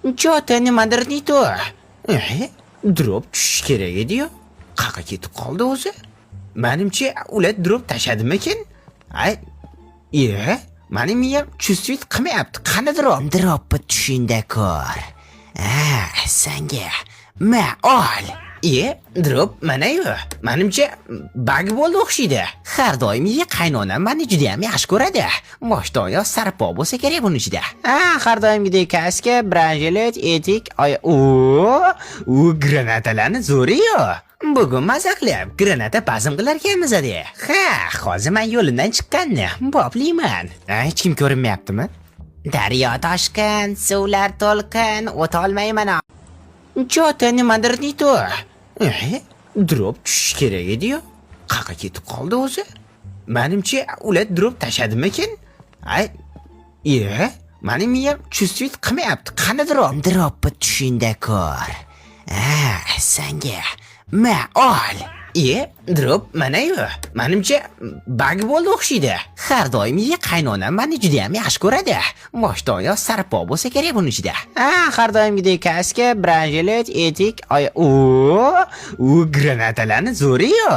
Jota nimadir deydi. Drop tushish kerak edi-yu. Qaqa ketib qoldi o'zi. Menimcha ular drop tashadimikin? Mani miyam chustvet qilmayapti. Qani drop? Dropni tushingda ko'r. Senga ol. Drop mana-yu. Menimcha bug bo'ldi o'xshaydi. Har doim qaynonam meni juda ham yaxshi ko'radi. Boshdan oyoq sarpo bo'lsa kerak buning ichida. Har doimgidek kaska, branjelet, etik, u granatalarni zo'ri-yu. Bugun maza qilib, granata bazm qilar ekanmiz-da. Hozir men yo'limdan chiqqanni boplayman. Hech kim ko'rinmayaptimi? Daryo toshqin, suvlar to'lqin, o'ta olmayman. Jota nimadir deydi. Drop tushish kerak edi-yu. Qaqa ketib qoldi o'zi. Menimcha ular drop tashadimikin? Mani miyam chustvet qilmayapti. Qani drop? Dropni tushingda ko'r. Senga ol. Drop mana-yu. Menimcha bug bo'ldi o'xshaydi. Har doim qaynonam meni juda ham yaxshi ko'radi. Boshdan oyoq sarpo bo'lsa kerak buning ichida. Har doimgidek kaska, branjelet, etik, u granatalarni zo'ri-yu.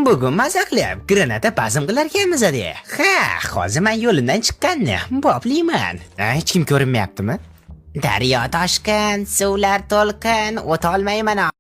Bugun maza qilib, granata bazm qilar ekanmiz-da. Hozir men yo'limdan chiqqanni boplayman. Hech kim ko'rinmayaptimi? Daryo toshqin, suvlar to'lqin, o'ta olmayman.